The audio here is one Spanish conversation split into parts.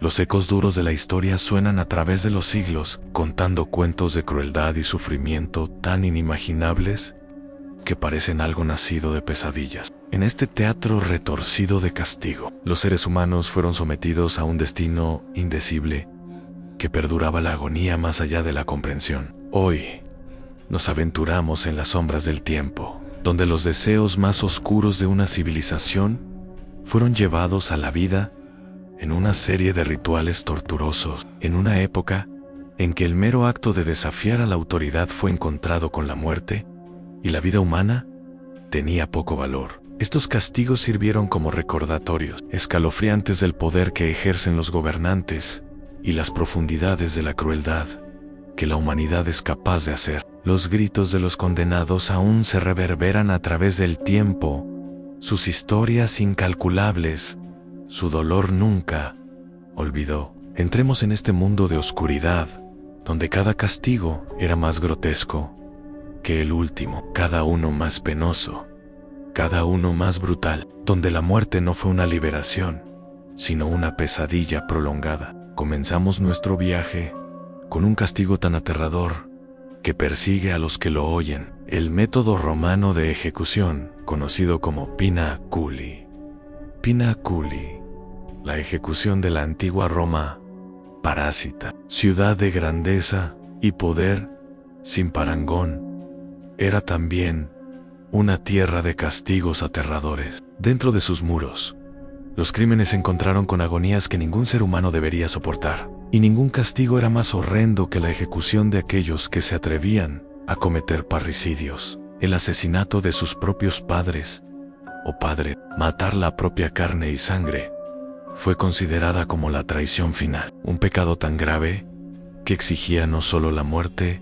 Los ecos duros de la historia suenan a través de los siglos, contando cuentos de crueldad y sufrimiento tan inimaginables que parecen algo nacido de pesadillas. En este teatro retorcido de castigo, los seres humanos fueron sometidos a un destino indecible que perduraba la agonía más allá de la comprensión. Hoy nos aventuramos en las sombras del tiempo, donde los deseos más oscuros de una civilización fueron llevados a la vida en una serie de rituales torturosos, en una época en que el mero acto de desafiar a la autoridad fue encontrado con la muerte y la vida humana tenía poco valor. Estos castigos sirvieron como recordatorios escalofriantes del poder que ejercen los gobernantes y las profundidades de la crueldad que la humanidad es capaz de hacer. Los gritos de los condenados aún se reverberan a través del tiempo, sus historias incalculables, su dolor nunca olvidó. Entremos en este mundo de oscuridad, donde cada castigo era más grotesco que el último, cada uno más penoso, cada uno más brutal, donde la muerte no fue una liberación, sino una pesadilla prolongada. Comenzamos nuestro viaje con un castigo tan aterrador que persigue a los que lo oyen, el método romano de ejecución, conocido como pina culi. Pina culi, la ejecución de la antigua Roma parásita, ciudad de grandeza y poder sin parangón, era también una tierra de castigos aterradores. Dentro de sus muros, los crímenes se encontraron con agonías que ningún ser humano debería soportar, y ningún castigo era más horrendo que la ejecución de aquellos que se atrevían a cometer parricidios, el asesinato de sus propios padres o padre. Matar la propia carne y sangre fue considerada como la traición final, un pecado tan grave que exigía no solo la muerte,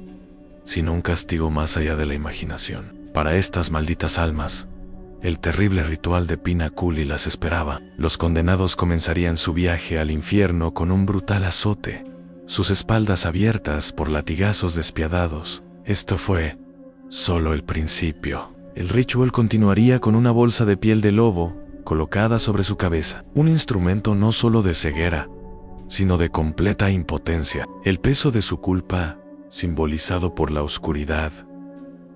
sino un castigo más allá de la imaginación. Para estas malditas almas, el terrible ritual de pina culi las esperaba. Los condenados comenzarían su viaje al infierno con un brutal azote, sus espaldas abiertas por latigazos despiadados. Esto fue solo el principio. El ritual continuaría con una bolsa de piel de lobo colocada sobre su cabeza, un instrumento no solo de ceguera, sino de completa impotencia. El peso de su culpa, simbolizado por la oscuridad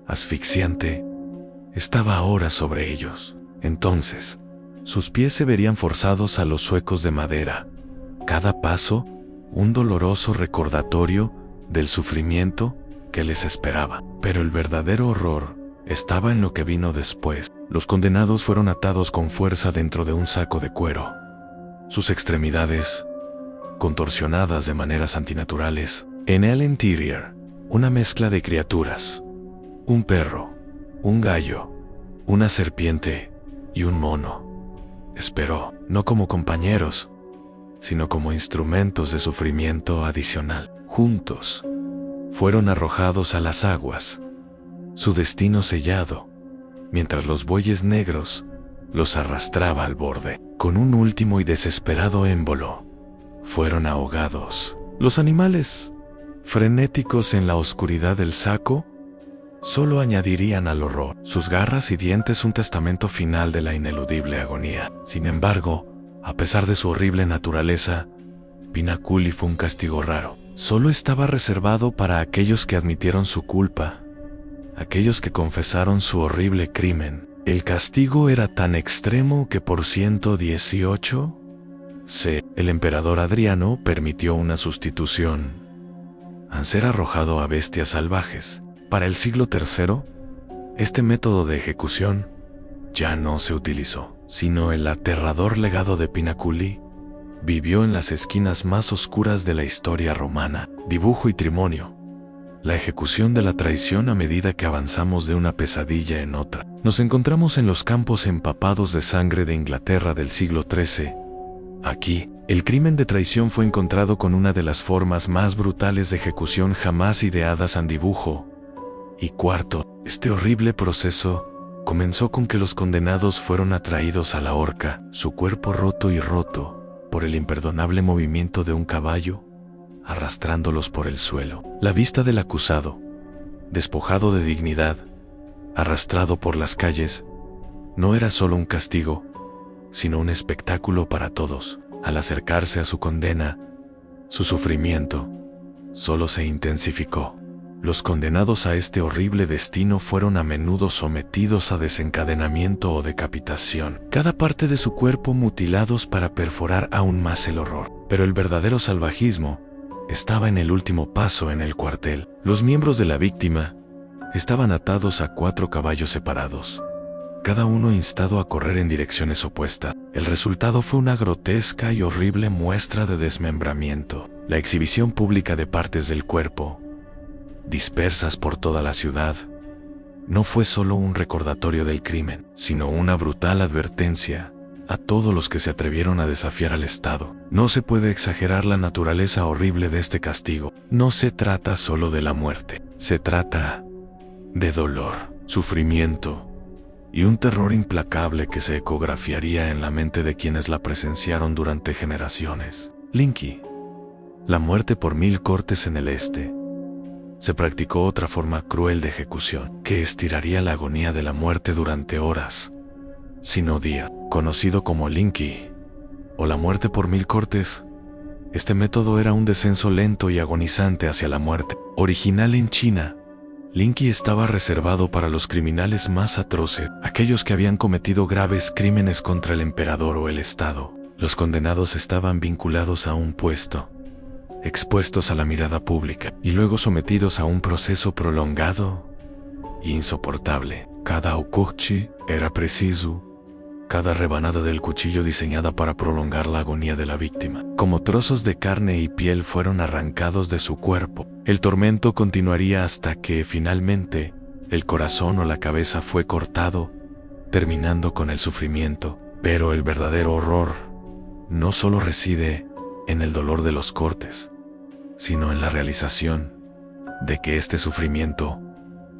asfixiante, estaba ahora sobre ellos. Entonces, sus pies se verían forzados a los zuecos de madera. Cada paso, un doloroso recordatorio del sufrimiento que les esperaba. Pero el verdadero horror estaba en lo que vino después. Los condenados fueron atados con fuerza dentro de un saco de cuero. Sus extremidades, contorsionadas de maneras antinaturales. En el interior, una mezcla de criaturas. Un perro, un gallo, una serpiente y un mono. Esperó, no como compañeros, sino como instrumentos de sufrimiento adicional. Juntos, fueron arrojados a las aguas, su destino sellado, mientras los bueyes negros los arrastraba al borde. Con un último y desesperado émbolo, fueron ahogados. Los animales, frenéticos en la oscuridad del saco, solo añadirían al horror. Sus garras y dientes un testamento final de la ineludible agonía. Sin embargo, a pesar de su horrible naturaleza, pina culi fue un castigo raro. Solo estaba reservado para aquellos que admitieron su culpa, aquellos que confesaron su horrible crimen. El castigo era tan extremo que por 118 c. el emperador Adriano permitió una sustitución al ser arrojado a bestias salvajes. Para el siglo III, este método de ejecución ya no se utilizó, sino el aterrador legado de pina culi vivió en las esquinas más oscuras de la historia romana. Dibujo y trimonio. La ejecución de la traición a medida que avanzamos de una pesadilla en otra. Nos encontramos en los campos empapados de sangre de Inglaterra del siglo XIII. Aquí, el crimen de traición fue encontrado con una de las formas más brutales de ejecución jamás ideadas en dibujo. Y cuarto, este horrible proceso comenzó con que los condenados fueron atraídos a la horca, su cuerpo roto y roto por el imperdonable movimiento de un caballo, arrastrándolos por el suelo. La vista del acusado, despojado de dignidad, arrastrado por las calles, no era solo un castigo, sino un espectáculo para todos. Al acercarse a su condena, su sufrimiento solo se intensificó. Los condenados a este horrible destino fueron a menudo sometidos a desencadenamiento o decapitación, cada parte de su cuerpo mutilados para perforar aún más el horror. Pero el verdadero salvajismo estaba en el último paso en el cuartel. Los miembros de la víctima estaban atados a 4 caballos separados, cada uno instado a correr en direcciones opuestas. El resultado fue una grotesca y horrible muestra de desmembramiento. La exhibición pública de partes del cuerpo, dispersas por toda la ciudad, no fue solo un recordatorio del crimen, sino una brutal advertencia a todos los que se atrevieron a desafiar al Estado. No se puede exagerar la naturaleza horrible de este castigo. No se trata solo de la muerte, se trata de dolor, sufrimiento y un terror implacable que se ecografiaría en la mente de quienes la presenciaron durante generaciones. Linky, la muerte por 1000 cortes en el este. Se practicó otra forma cruel de ejecución, que estiraría la agonía de la muerte durante horas, sino días, conocido como Linky, o la muerte por 1000 cortes. Este método era un descenso lento y agonizante hacia la muerte. Original en China, Linky estaba reservado para los criminales más atroces, aquellos que habían cometido graves crímenes contra el emperador o el Estado. Los condenados estaban vinculados a un puesto, expuestos a la mirada pública y luego sometidos a un proceso prolongado e insoportable. Cada ukuchi era preciso, cada rebanada del cuchillo diseñada para prolongar la agonía de la víctima. Como trozos de carne y piel fueron arrancados de su cuerpo. El tormento continuaría hasta que, finalmente, el corazón o la cabeza fue cortado, terminando con el sufrimiento. Pero el verdadero horror no solo reside en el dolor de los cortes, sino en la realización de que este sufrimiento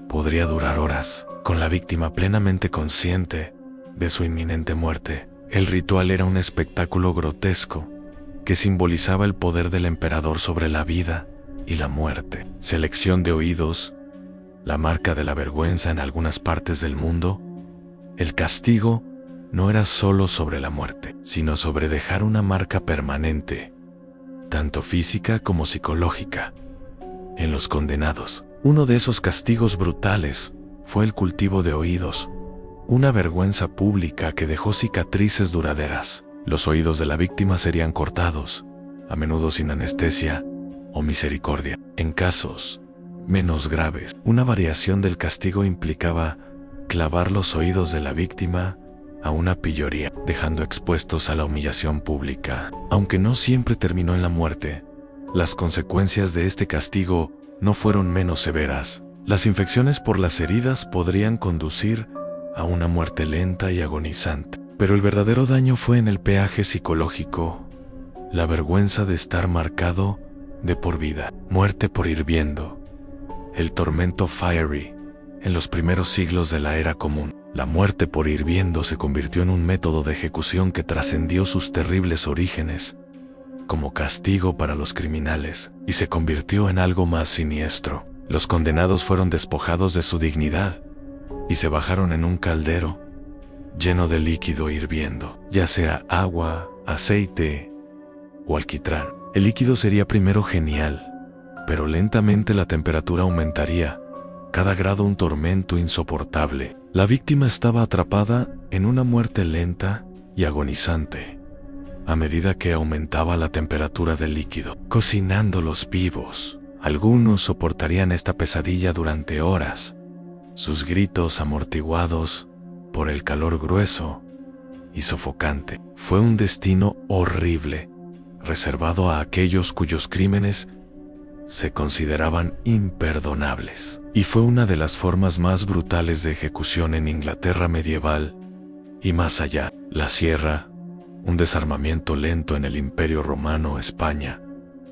podría durar horas, con la víctima plenamente consciente de su inminente muerte. El ritual era un espectáculo grotesco que simbolizaba el poder del emperador sobre la vida y la muerte. Selección de oídos, la marca de la vergüenza en algunas partes del mundo. El castigo no era solo sobre la muerte, sino sobre dejar una marca permanente, tanto física como psicológica, en los condenados. Uno de esos castigos brutales fue el cultivo de oídos, una vergüenza pública que dejó cicatrices duraderas. Los oídos de la víctima serían cortados, a menudo sin anestesia o misericordia. En casos menos graves, una variación del castigo implicaba clavar los oídos de la víctima a una pilloría, dejando expuestos a la humillación pública. Aunque no siempre terminó en la muerte, las consecuencias de este castigo no fueron menos severas. Las infecciones por las heridas podrían conducir a una muerte lenta y agonizante. Pero el verdadero daño fue en el peaje psicológico, la vergüenza de estar marcado de por vida. Muerte por hirviendo. El tormento fiery en los primeros siglos de la era común. La muerte por hirviendo se convirtió en un método de ejecución que trascendió sus terribles orígenes como castigo para los criminales y se convirtió en algo más siniestro. Los condenados fueron despojados de su dignidad y se bajaron en un caldero lleno de líquido hirviendo, ya sea agua, aceite o alquitrán. El líquido sería primero genial, pero lentamente la temperatura aumentaría, cada grado un tormento insoportable. La víctima estaba atrapada en una muerte lenta y agonizante, a medida que aumentaba la temperatura del líquido, cocinándolos vivos. Algunos soportarían esta pesadilla durante horas, sus gritos amortiguados por el calor grueso y sofocante. Fue un destino horrible, reservado a aquellos cuyos crímenes se consideraban imperdonables. Y fue una de las formas más brutales de ejecución en Inglaterra medieval y más allá. La sierra, un desarmamiento lento en el Imperio Romano, España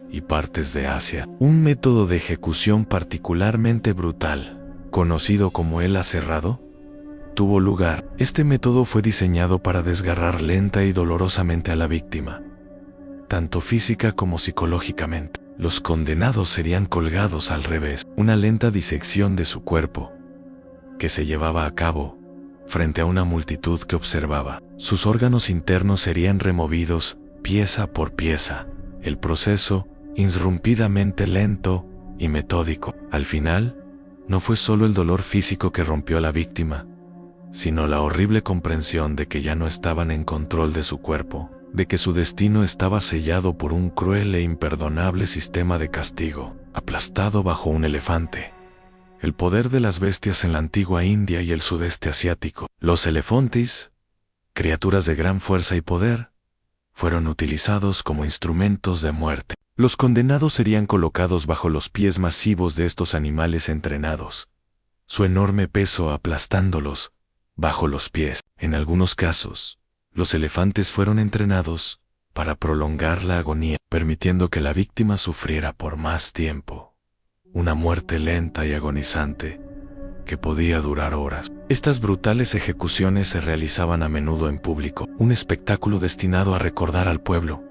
y partes de Asia. Un método de ejecución particularmente brutal, conocido como el aserrado, tuvo lugar. Este método fue diseñado para desgarrar lenta y dolorosamente a la víctima, tanto física como psicológicamente. Los condenados serían colgados al revés, una lenta disección de su cuerpo, que se llevaba a cabo frente a una multitud que observaba. Sus órganos internos serían removidos pieza por pieza, el proceso interrumpidamente lento y metódico. Al final, no fue solo el dolor físico que rompió a la víctima, sino la horrible comprensión de que ya no estaban en control de su cuerpo, de que su destino estaba sellado por un cruel e imperdonable sistema de castigo, aplastado bajo un elefante. El poder de las bestias en la antigua India y el sudeste asiático. Los elefantes, criaturas de gran fuerza y poder, fueron utilizados como instrumentos de muerte. Los condenados serían colocados bajo los pies masivos de estos animales entrenados, su enorme peso aplastándolos bajo los pies. En algunos casos, los elefantes fueron entrenados para prolongar la agonía, permitiendo que la víctima sufriera por más tiempo. Una muerte lenta y agonizante que podía durar horas. Estas brutales ejecuciones se realizaban a menudo en público, un espectáculo destinado a recordar al pueblo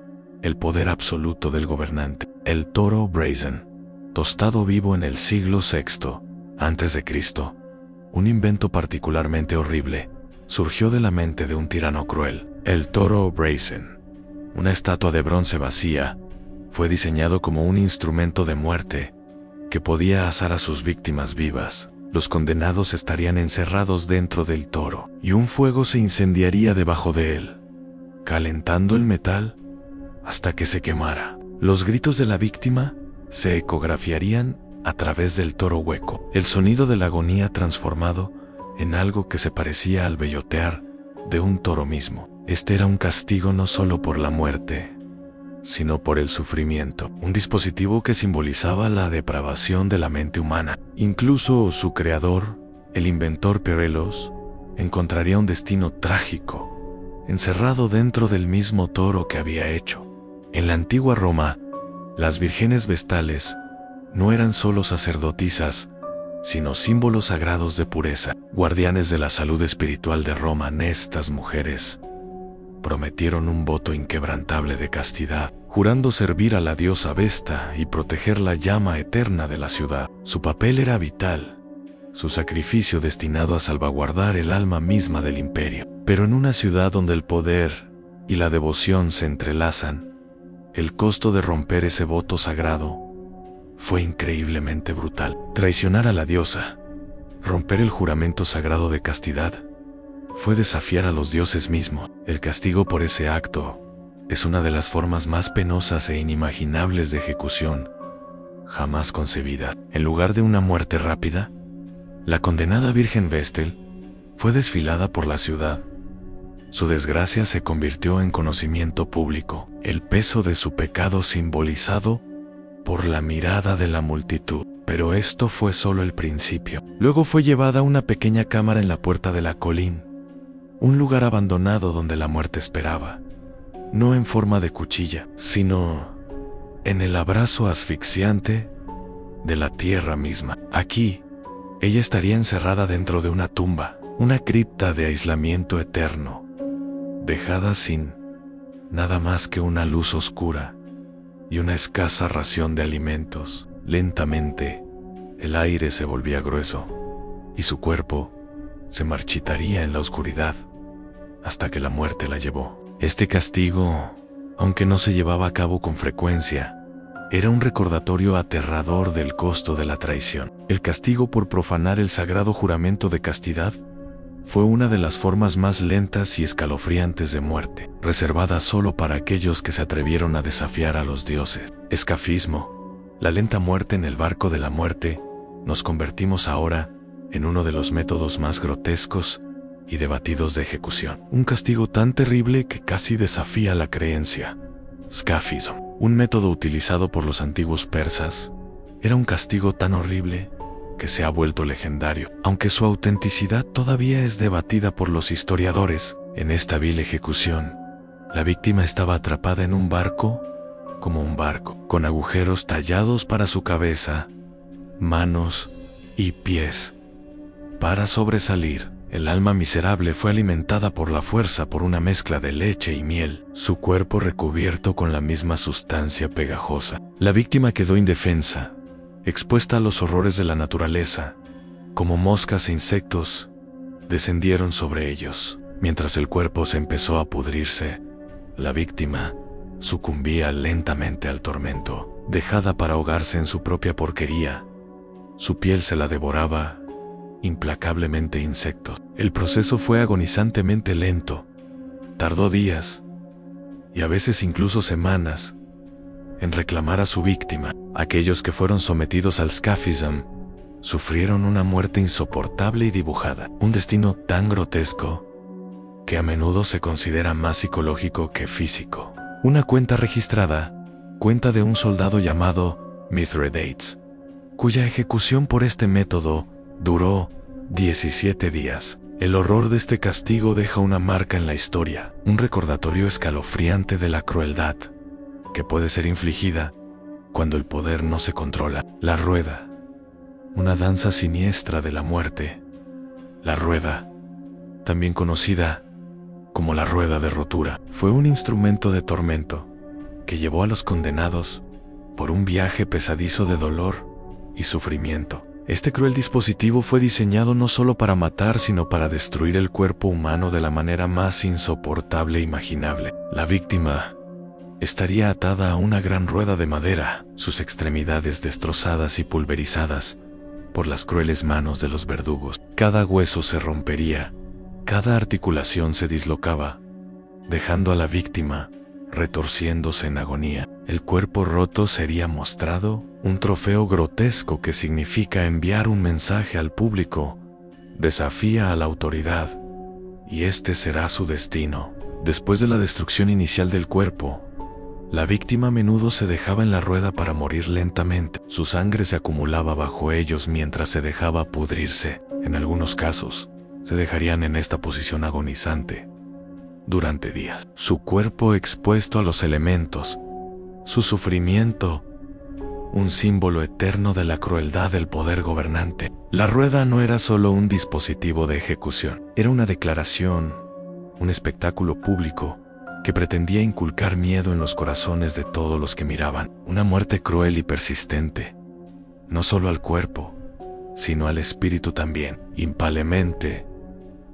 el poder absoluto del gobernante. El toro brazen, tostado vivo en el siglo VI a.C., un invento particularmente horrible, surgió de la mente de un tirano cruel. El toro brazen, una estatua de bronce vacía, fue diseñado como un instrumento de muerte que podía asar a sus víctimas vivas. Los condenados estarían encerrados dentro del toro, y un fuego se incendiaría debajo de él, calentando el metal hasta que se quemara. Los gritos de la víctima se ecografiarían a través del toro hueco, el sonido de la agonía transformado en algo que se parecía al bellotear de un toro mismo. Este era un castigo no solo por la muerte, sino por el sufrimiento, un dispositivo que simbolizaba la depravación de la mente humana. Incluso su creador, el inventor Pirelos, encontraría un destino trágico, encerrado dentro del mismo toro que había hecho. En la antigua Roma, las vírgenes vestales no eran solo sacerdotisas, sino símbolos sagrados de pureza, guardianes de la salud espiritual de Roma. Estas mujeres prometieron un voto inquebrantable de castidad, jurando servir a la diosa Vesta y proteger la llama eterna de la ciudad. Su papel era vital, su sacrificio destinado a salvaguardar el alma misma del imperio. Pero en una ciudad donde el poder y la devoción se entrelazan, el costo de romper ese voto sagrado fue increíblemente brutal. Traicionar a la diosa, romper el juramento sagrado de castidad, fue desafiar a los dioses mismos. El castigo por ese acto es una de las formas más penosas e inimaginables de ejecución jamás concebidas. En lugar de una muerte rápida, la condenada Virgen Vestal fue desfilada por la ciudad. Su desgracia se convirtió en conocimiento público, el peso de su pecado simbolizado por la mirada de la multitud. Pero esto fue solo el principio. Luego fue llevada a una pequeña cámara en la puerta de la colina, un lugar abandonado donde la muerte esperaba, no en forma de cuchilla, sino en el abrazo asfixiante de la tierra misma. Aquí, ella estaría encerrada dentro de una tumba, una cripta de aislamiento eterno, dejada sin nada más que una luz oscura y una escasa ración de alimentos. Lentamente, el aire se volvía grueso y su cuerpo se marchitaría en la oscuridad hasta que la muerte la llevó. Este castigo, aunque no se llevaba a cabo con frecuencia, era un recordatorio aterrador del costo de la traición. El castigo por profanar el sagrado juramento de castidad fue una de las formas más lentas y escalofriantes de muerte, reservada solo para aquellos que se atrevieron a desafiar a los dioses. Escafismo, la lenta muerte en el barco de la muerte. Nos convertimos ahora en uno de los métodos más grotescos y debatidos de ejecución. Un castigo tan terrible que casi desafía la creencia. Scafismo, un método utilizado por los antiguos persas, era un castigo tan horrible que se ha vuelto legendario, aunque su autenticidad todavía es debatida por los historiadores. En esta vil ejecución, la víctima estaba atrapada en un barco, como un barco, con agujeros tallados para su cabeza, manos y pies. Para sobresalir, el alma miserable fue alimentada por la fuerza por una mezcla de leche y miel, su cuerpo recubierto con la misma sustancia pegajosa. La víctima quedó indefensa, expuesta a los horrores de la naturaleza, como moscas e insectos descendieron sobre ellos. Mientras el cuerpo se empezó a pudrirse, la víctima sucumbía lentamente al tormento, dejada para ahogarse en su propia porquería. Su piel se la devoraba implacablemente insectos. El proceso fue agonizantemente lento. Tardó días, y a veces incluso semanas, en reclamar a su víctima. Aquellos que fueron sometidos al scaphism sufrieron una muerte insoportable y dibujada, un destino tan grotesco que a menudo se considera más psicológico que físico. Una cuenta registrada cuenta de un soldado llamado Mithridates, cuya ejecución por este método duró 17 días. El horror de este castigo deja una marca en la historia, un recordatorio escalofriante de la crueldad que puede ser infligida cuando el poder no se controla. La rueda, una danza siniestra de la muerte. La rueda, también conocida como la rueda de rotura, fue un instrumento de tormento que llevó a los condenados por un viaje pesadizo de dolor y sufrimiento. Este cruel dispositivo fue diseñado no solo para matar, sino para destruir el cuerpo humano de la manera más insoportable imaginable. La víctima estaría atada a una gran rueda de madera, sus extremidades destrozadas y pulverizadas por las crueles manos de los verdugos. Cada hueso se rompería, cada articulación se dislocaba, dejando a la víctima retorciéndose en agonía. El cuerpo roto sería mostrado, un trofeo grotesco que significa enviar un mensaje al público. Desafía a la autoridad, y este será su destino. Después de la destrucción inicial del cuerpo, la víctima a menudo se dejaba en la rueda para morir lentamente. Su sangre se acumulaba bajo ellos mientras se dejaba pudrirse. En algunos casos, se dejarían en esta posición agonizante durante días, su cuerpo expuesto a los elementos, su sufrimiento, un símbolo eterno de la crueldad del poder gobernante. La rueda no era solo un dispositivo de ejecución, era una declaración, un espectáculo público que pretendía inculcar miedo en los corazones de todos los que miraban. Una muerte cruel y persistente, no solo al cuerpo, sino al espíritu también. Impalement,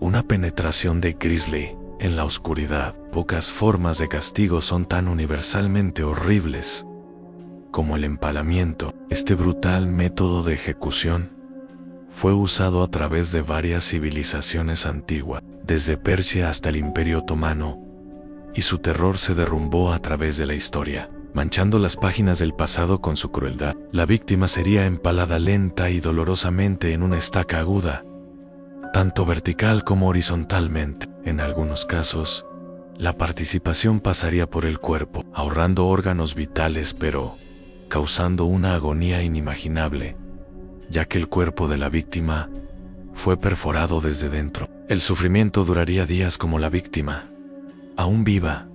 una penetración de Grizzly en la oscuridad. Pocas formas de castigo son tan universalmente horribles como el empalamiento. Este brutal método de ejecución fue usado a través de varias civilizaciones antiguas, desde Persia hasta el Imperio Otomano, y su terror se derrumbó a través de la historia, manchando las páginas del pasado con su crueldad. La víctima sería empalada lenta y dolorosamente en una estaca aguda, tanto vertical como horizontalmente. En algunos casos, la participación pasaría por el cuerpo, ahorrando órganos vitales, pero causando una agonía inimaginable, ya que el cuerpo de la víctima fue perforado desde dentro. El sufrimiento duraría días. Como la víctima, aún viva,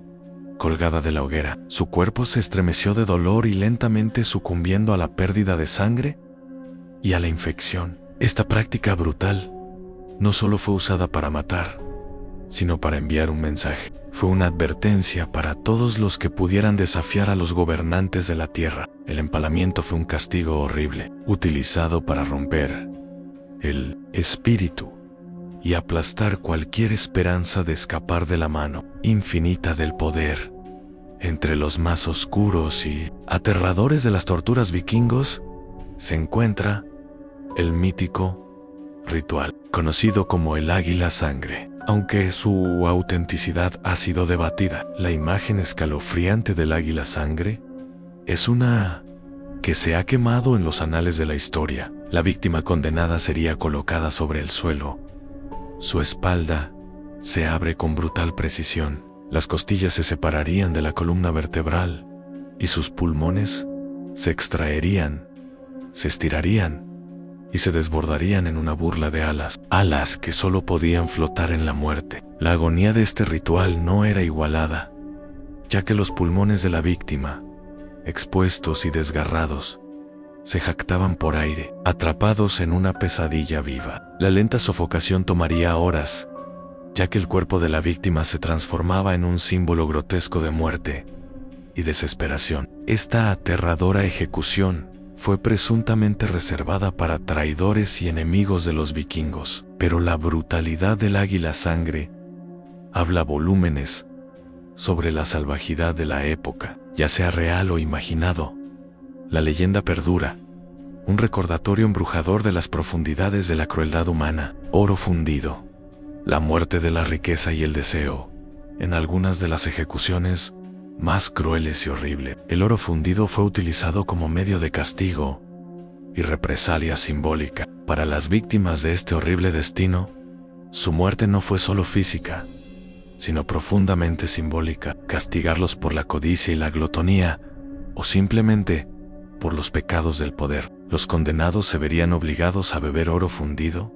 colgada de la hoguera, su cuerpo se estremeció de dolor y lentamente sucumbiendo a la pérdida de sangre y a la infección. Esta práctica brutal no solo fue usada para matar, sino para enviar un mensaje. Fue una advertencia para todos los que pudieran desafiar a los gobernantes de la tierra. El empalamiento fue un castigo horrible, utilizado para romper el espíritu y aplastar cualquier esperanza de escapar de la mano infinita del poder. Entre los más oscuros y aterradores de las torturas vikingos se encuentra el mítico ritual, conocido como el águila sangre. Aunque su autenticidad ha sido debatida, la imagen escalofriante del águila sangre es una que se ha quemado en los anales de la historia. La víctima condenada sería colocada sobre el suelo. Su espalda se abre con brutal precisión. Las costillas se separarían de la columna vertebral y sus pulmones se extraerían, se estirarían y se desbordarían en una burla de alas, alas que solo podían flotar en la muerte. La agonía de este ritual no era igualada, ya que los pulmones de la víctima, expuestos y desgarrados, se jactaban por aire, atrapados en una pesadilla viva. La lenta sofocación tomaría horas, ya que el cuerpo de la víctima se transformaba en un símbolo grotesco de muerte y desesperación. Esta aterradora ejecución fue presuntamente reservada para traidores y enemigos de los vikingos, pero la brutalidad del águila sangre habla volúmenes sobre la salvajidad de la época, ya sea real o imaginado. La leyenda perdura, un recordatorio embrujador de las profundidades de la crueldad humana. Oro fundido, la muerte de la riqueza y el deseo, en algunas de las ejecuciones más crueles y horribles. El oro fundido fue utilizado como medio de castigo y represalia simbólica. Para las víctimas de este horrible destino, su muerte no fue solo física, sino profundamente simbólica. Castigarlos por la codicia y la glotonía, o simplemente por los pecados del poder. Los condenados se verían obligados a beber oro fundido.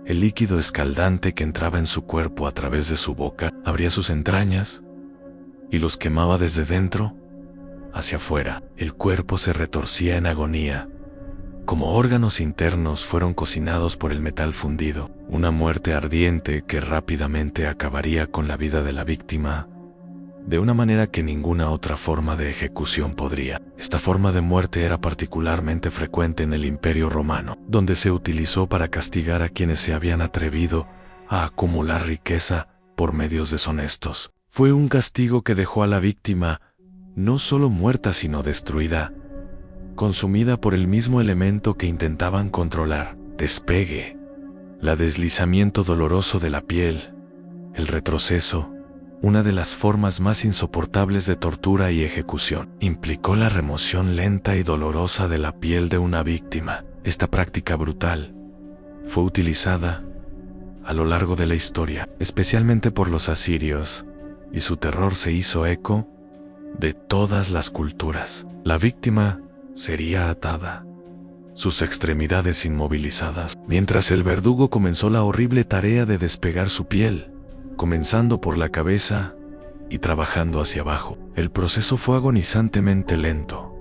El líquido escaldante que entraba en su cuerpo a través de su boca abría sus entrañas y los quemaba desde dentro hacia afuera. El cuerpo se retorcía en agonía. Como órganos internos fueron cocinados por el metal fundido. Una muerte ardiente que rápidamente acabaría con la vida de la víctima, de una manera que ninguna otra forma de ejecución podría. Esta forma de muerte era particularmente frecuente en el Imperio Romano, donde se utilizó para castigar a quienes se habían atrevido a acumular riqueza por medios deshonestos. Fue un castigo que dejó a la víctima no solo muerta sino destruida, consumida por el mismo elemento que intentaban controlar. Despegue, el deslizamiento doloroso de la piel, el retroceso, una de las formas más insoportables de tortura y ejecución, implicó la remoción lenta y dolorosa de la piel de una víctima. Esta práctica brutal fue utilizada a lo largo de la historia, especialmente por los asirios, y su terror se hizo eco de todas las culturas. La víctima sería atada, sus extremidades inmovilizadas, mientras el verdugo comenzó la horrible tarea de despegar su piel, comenzando por la cabeza y trabajando hacia abajo. El proceso fue agonizantemente lento,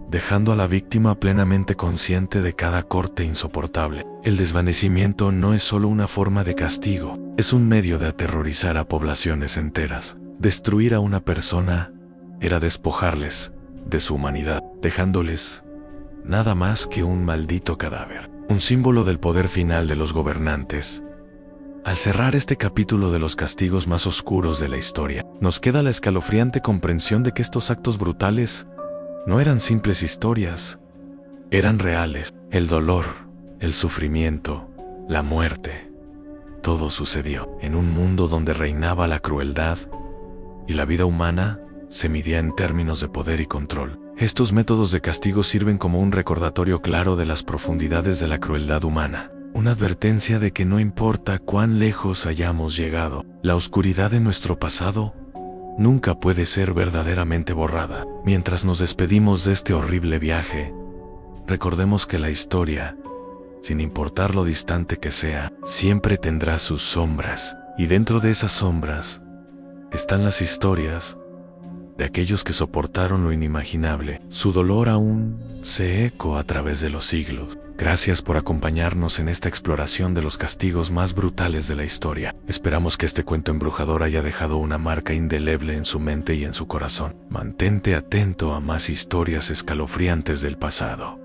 dejando a la víctima plenamente consciente de cada corte insoportable. El desvanecimiento no es solo una forma de castigo, es un medio de aterrorizar a poblaciones enteras. Destruir a una persona era despojarles de su humanidad, dejándoles nada más que un maldito cadáver, un símbolo del poder final de los gobernantes. Al cerrar este capítulo de los castigos más oscuros de la historia, nos queda la escalofriante comprensión de que estos actos brutales no eran simples historias, eran reales. El dolor, el sufrimiento, la muerte, todo sucedió en un mundo donde reinaba la crueldad y la vida humana se midía en términos de poder y control. Estos métodos de castigo sirven como un recordatorio claro de las profundidades de la crueldad humana. Una advertencia de que no importa cuán lejos hayamos llegado, la oscuridad de nuestro pasado nunca puede ser verdaderamente borrada. Mientras nos despedimos de este horrible viaje, recordemos que la historia, sin importar lo distante que sea, siempre tendrá sus sombras, y dentro de esas sombras están las historias de aquellos que soportaron lo inimaginable. Su dolor aún se ecoa a través de los siglos. Gracias por acompañarnos en esta exploración de los castigos más brutales de la historia. Esperamos que este cuento embrujador haya dejado una marca indeleble en su mente y en su corazón. Mantente atento a más historias escalofriantes del pasado.